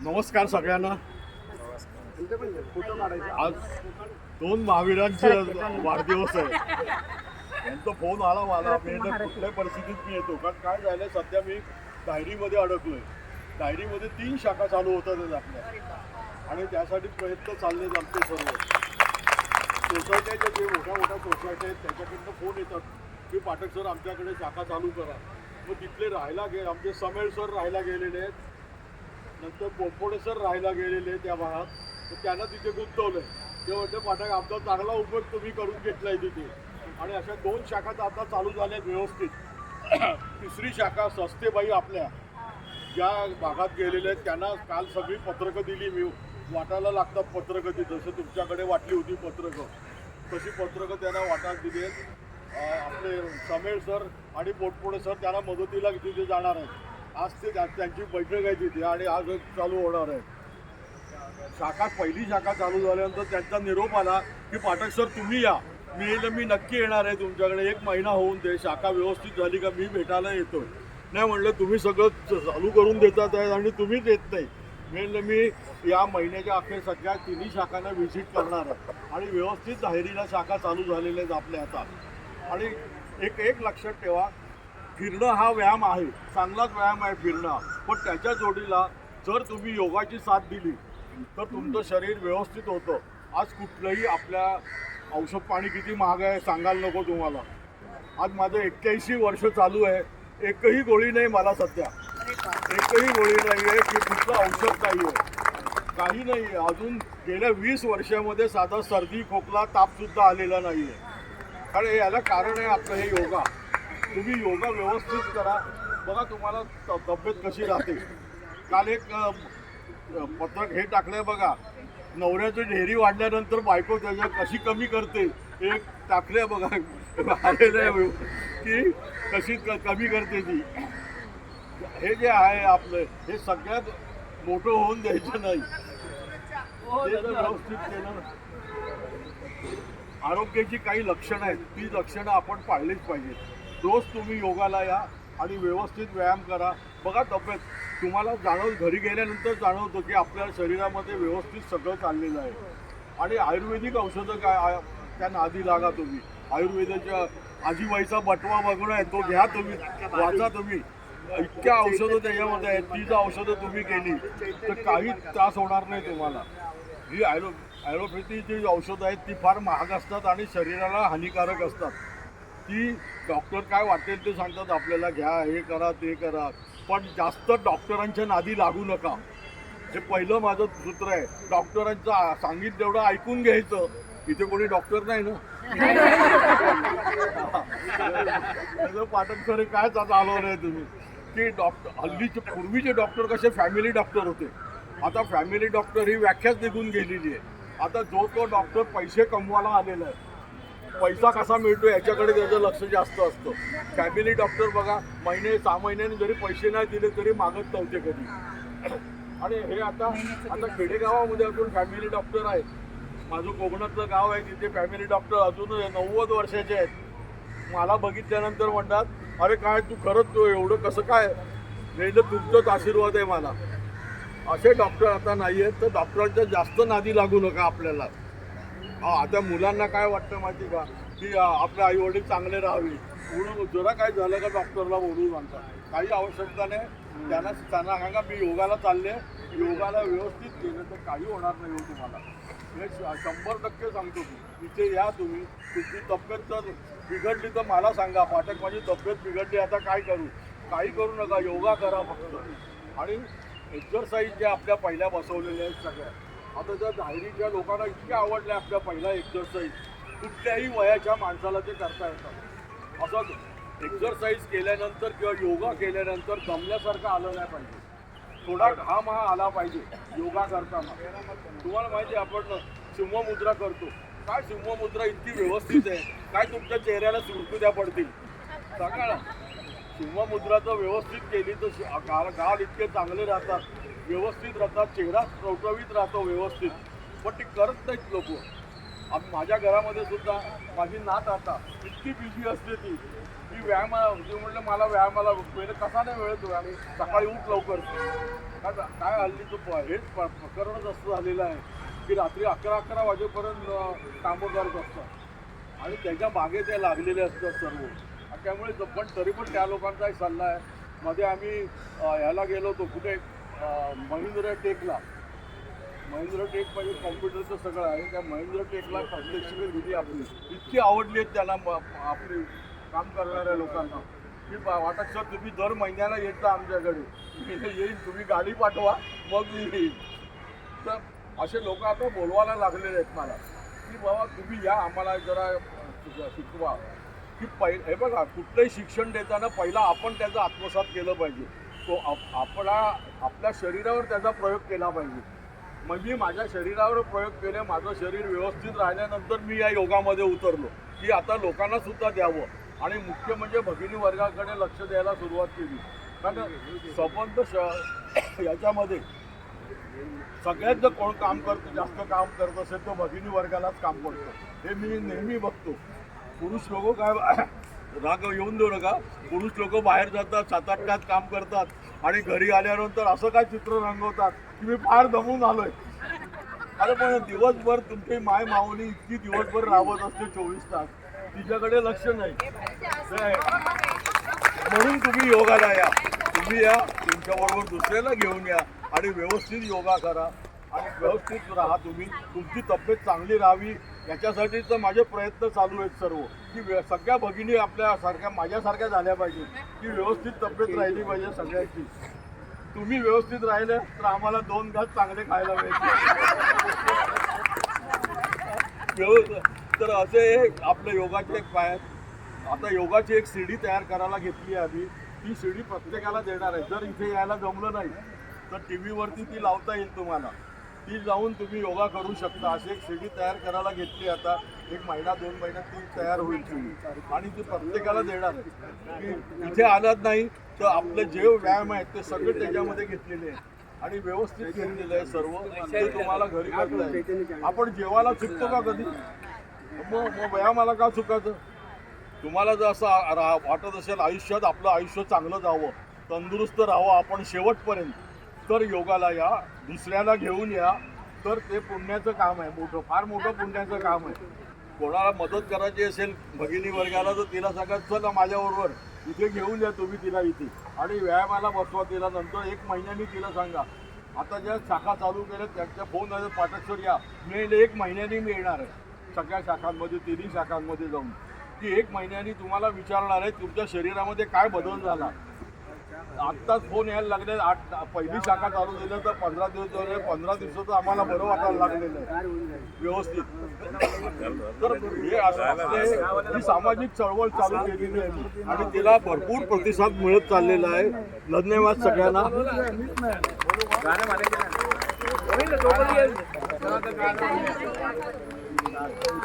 नमस्कार सगळ्यांना. आज 2 महावीरांचे वाढदिवस आहे. यांचा फोन आला मला. मी कुठल्याही परिस्थितीत मी येतो, कारण काय झालं सध्या मी डायरीमध्ये अडकलोय. डायरीमध्ये 3 शाखा चालू होतात आपल्या, आणि त्यासाठी प्रयत्न चालले आमचे सर्व. सोसायट्याच्या जे मोठ्या मोठ्या सोसायट्या आहेत त्याच्याकडनं फोन येतात की पाठक सर आमच्याकडे शाखा चालू करा. मग तिथले राहायला आमचे समेळ सर राहायला गेलेले आहेत, नंतर पोपोडे सर राहायला गेलेले त्या भागात. तर त्यांना तिथे गुंतवलं. ते म्हणते पाठक आमचा चांगला उपयोग तुम्ही करून घेतला आहे तिथे. आणि अशा 2 शाखा आता चालू झाल्या व्यवस्थित. 3री शाखा सस्तेबाई आपल्या ज्या भागात गेलेले आहेत त्यांना काल सगळी पत्रकं दिली. मी वाटायला लागतात पत्रकं ती, जसं तुमच्याकडे वाटली होती पत्रकं तशी पत्रकं त्यांना वाटायला दिली आहेत. आपले समेळ सर आणि पोटपोडे सर त्यांना मदतीला तिथे जाणार आहेत. आज ते त्यांची बैठक आहे तिथे आणि आज चालू होणार आहे. पहिली शाखा चालू झाल्यानंतर त्यांचा निरोप आला की पाठक सर तुम्ही या. मी नक्की येणार आहे तुमच्याकडे. 1 महिना होऊन दे, शाखा व्यवस्थित झाली का मी भेटायला येतो. नाही म्हणलं तुम्ही सगळं चालू करून देतात आहे आणि तुम्हीच येत नाही. मी या महिन्याच्या अखेर सगळ्या 3 शाखांना व्हिजिट करणार आहे आणि व्यवस्थित धायरीला शाखा चालू झालेल्या आहेत आपल्या आता. आणि एक लक्षात ठेवा, फिरणं हा व्यायाम आहे, चांगलाच व्यायाम आहे फिरणं. पण त्याच्या जोडीला जर तुम्ही योगाची साथ दिली तर तुमचं शरीर व्यवस्थित होतं. आज कुठलंही आपल्या औषध पाणी किती महाग आहे सांगायला नको तुम्हाला. आज माझं 81 वर्ष चालू आहे, एकही गोळी नाही मला सध्या. एकही गोळी नाही आहे की कुठलं औषध नाही आहे, काही नाही आहे. अजून गेल्या 20 वर्षामध्ये साधा सर्दी खोकला तापसुद्धा आलेला नाही आहे. कारण याला कारण आहे आपलं हे योगा. तुम्ही योगा व्यवस्थित करा, बघा तुम्हाला तब्येत कशी राहते. काल एक पत्रक हे टाकलंय बघा, नवऱ्याची ढेरी वाढल्यानंतर बायको त्याच्या कशी कमी करते. एक टाकलंय बघा आलेलं आहे की कशी कमी करते ती. हे जे आहे आपलं हे सगळ्यात मोठं होऊन द्यायचं नाही. ते जर व्यवस्थित केलं. आरोग्याची काही लक्षणं आहेत, ती लक्षणं आपण पाळलीच पाहिजेत. रोज तुम्ही योगाला या आणि व्यवस्थित व्यायाम करा. बघा तब्येत तुम्हाला घरी गेल्यानंतर जाणवतं की आपल्या शरीरामध्ये व्यवस्थित सगळं चाललेलं आहे. आणि आयुर्वेदिक औषधं काय त्या नादी लागा तुम्ही. आयुर्वेदाच्या आजीबाईचा बटवा बघणं आहे तो घ्या तुम्ही, वाचा तुम्ही. इतक्या औषधं त्याच्यामध्ये आहेत. ती जर औषधं तुम्ही केली तर काही त्रास होणार नाही तुम्हाला. ही ॲलोपॅथीची औषधं आहेत ती फार महाग असतात आणि शरीराला हानिकारक असतात. ती डॉक्टर काय वाटेल ते सांगतात आपल्याला, घ्या हे करा ते करा. पण जास्त डॉक्टरांच्या नादी लागू नका. हे पहिलं माझं सूत्र आहे. डॉक्टरांचं सांगितलं तेवढं ऐकून घ्यायचं. इथे कोणी डॉक्टर नाही ना. त्याचं पाठक खरे काय चालवलं आहे तुम्ही की हल्लीचे पूर्वीचे डॉक्टर कसे फॅमिली डॉक्टर होते. आता फॅमिली डॉक्टर ही व्याख्याच निघून गेलेली आहे. आता जो डॉक्टर पैसे कमवायला आलेला आहे, पैसा कसा मिळतो याच्याकडे त्याचं लक्ष जास्त असतं. फॅमिली डॉक्टर बघा 6 महिन्यांनी जरी पैसे नाही दिले तरी मागत नव्हते कधी. आणि हे आता खेडेगावामध्ये अजून फॅमिली डॉक्टर आहेत. माझं कोकणातलं गाव आहे तिथे फॅमिली डॉक्टर अजून 90 वर्षाचे आहेत. मला बघितल्यानंतर म्हणतात, अरे काय तू खरंच तू एवढं कसं काय. म्हणजे तुमचाच आशीर्वाद आहे मला. असे डॉक्टर आता नाही आहेत. तर डॉक्टरांच्या जास्त नादी लागू नका आपल्याला. आता मुलांना काय वाटतं माहिती का की आपले आईवडील चांगले राहावे म्हणून जरा काय झालं का डॉक्टरला बोलवून आणतात. काही आवश्यकता नाही. त्यांना सांगा मी योगाला चालले, योगाला व्यवस्थित केलं तर काही होणार नाही हो तुम्हाला. हे 100% सांगतो. तिथे या तुम्ही. तुमची तब्येत जर बिघडली तर मला सांगा, पाठक माझी तब्येत बिघडली आता काय करू. काही करू नका, योगा करा फक्त. आणि एक्झरसाईज ज्या आपल्या पहिल्या बसवलेल्या आहेत सगळ्या, आता त्या धायरीच्या लोकांना इतक्या आवडल्या आपल्या पहिल्या एक्झरसाईज. कुठल्याही वयाच्या माणसाला ते करता येतात. असं एक्झरसाईज केल्यानंतर किंवा योगा केल्यानंतर दमल्यासारखं आलं नाही पाहिजे. थोडा घाम हा आला पाहिजे योगा करताना. तुम्हाला माहिती आहे आपण सिंहमुद्रा करतो. काय सिंहमुद्रा इतकी व्यवस्थित आहे, काय तुमच्या चेहऱ्याला सुरकुत्या पडतील सांगा ना. सिंहमुद्रा जर व्यवस्थित केली तर गाल इतके चांगले राहतात, व्यवस्थित राहतात, चेहरा टवटवीत राहतो व्यवस्थित. पण ती करत नाहीत लोक. माझ्या घरामध्ये सुद्धा माझी नात आता इतकी बिझी असते ती म्हटलं मला व्यायामाला पहिले कसा नाही वेळ तो आणि सकाळी उठ लवकर. काय हल्ली तो हेच प्रकरणच असं झालेलं आहे की रात्री 11 वाजेपर्यंत कामं करत असतात आणि त्याच्या मागे ते लागलेले असतात सर्व. त्यामुळे पण तरी पण त्या लोकांचा एक सल्ला आहे. मध्ये आम्ही ह्याला गेलो होतो कुठे महिंद्रा टेकला. महिंद्रा टेक म्हणजे कॉम्प्युटरचं सगळं आहे. त्या महिंद्रा टेकला प्रत्यक्ष दिली आपली इतकी आवडली आहेत त्याला आपली काम करणाऱ्या लोकांना की वाटत सर तुम्ही दर महिन्याला येत जा आमच्याकडे, मी येईन, तुम्ही गाडी पाठवा मग मी येईन. तर असे लोक आता बोलवायला लागलेले आहेत मला की बाबा तुम्ही या, आम्हाला जरा शिकवा. की हे बघा, कुठलंही शिक्षण देताना पहिला आपण त्याचं आत्मसात केलं पाहिजे. तो आपल्या शरीरावर त्याचा प्रयोग केला पाहिजे. मग मी माझ्या शरीरावर प्रयोग केले, माझं शरीर व्यवस्थित राहिल्यानंतर मी या योगामध्ये उतरलो की आता लोकांना सुद्धा द्यावं. आणि मुख्य म्हणजे भगिनी वर्गाकडे लक्ष द्यायला सुरुवात केली. कारण संबंध याच्यामध्ये सगळ्यात जर कोण काम करतं, जास्त काम करत असेल तर भगिनी वर्गालाच काम करतं. हे मी नेहमी बघतो. पुरुष लोक काय राग येऊन देऊ नका, पुरुष लोक बाहेर जातात, 7-8 तास काम करतात आणि घरी आल्यानंतर असं काय चित्र रंगवतात की मी फार दमून आलोय. अरे पण दिवसभर तुमची माय माऊली इतकी दिवसभर राबत असते 24 तास, तिच्याकडे लक्ष नाही. म्हणून तुम्ही योगाला या, तुम्ही या, तुमच्याबरोबर दुसऱ्याला घेऊन या आणि व्यवस्थित योगा करा आणि व्यवस्थित राहा. तुम्ही तुमची तब्येत चांगली राहावी याच्यासाठी तर माझे प्रयत्न चालू आहेत सर्व की सगळ्या भगिनी आपल्यासारख्या माझ्यासारख्या झाल्या पाहिजे की व्यवस्थित तब्येत राहिली पाहिजे सगळ्यांची. तुम्ही व्यवस्थित राहिले तर आम्हाला 2 घास चांगले खायला मिळतील. तर असे आपलं योगाचे एक पाय. आता योगाची एक सीडी तयार करायला घेतली आहे आम्ही. ती सीडी प्रत्येकाला देणार आहे. जर इथे यायला जमलं नाही तर टीव्हीवरती ती लावता येईल तुम्हाला. ती जाऊन तुम्ही योगा करू शकता. अशी एक सीडी तयार करायला घेतली. आता 1 महिना 2 महिन्यात ती तयार होईल सीडी आणि ती प्रत्येकाला देणार आहे की इथे आलात नाही तर आपले जे व्यायाम आहेत ते सगळे त्याच्यामध्ये घेतलेले आहेत आणि व्यवस्थित घेतलेलं आहे सर्व. ते तुम्हाला घरी करता येईल. आपण जेवायला चुकतो का कधी? मग व्यायामाला का चुकायचं? तुम्हाला जर असं वाटत असेल आयुष्यात आपलं आयुष्य चांगलं जावं, तंदुरुस्त राहावं आपण शेवटपर्यंत, तर योगाला या, दुसऱ्याला घेऊन या. तर ते पुण्याचं काम आहे, मोठं, फार मोठं पुण्याचं काम आहे. कोणाला मदत करायची असेल भगिनी वर्गाला तर तिला सांगा चला माझ्याबरोबर इथे घेऊन या तुम्ही तिला इथे आणि व्यायामाला बसवा तिला. नंतर 1 महिन्यानी तिला सांगा. आता ज्या शाखा चालू केल्या त्यांच्या फोन आहे पाटसर या, मी 1 महिन्यानी मी येणार आहे सगळ्या शाखांमध्ये, 3 शाखांमध्ये जाऊन की 1 महिन्यानी तुम्हाला विचारणार आहे तुमच्या शरीरामध्ये काय बदल झाला. आत्ताच फोन यायला लागले. पहिली शाखा चालू झाली तर 15 दिवस झाले. 15 दिवसाचं आम्हाला बरं वाटायला लागलेलं आहे व्यवस्थित. तर हे असं ही सामाजिक चळवळ चालू केलेली आहे आणि तिला भरपूर प्रतिसाद मिळत चाललेला आहे. धन्यवाद सगळ्यांना.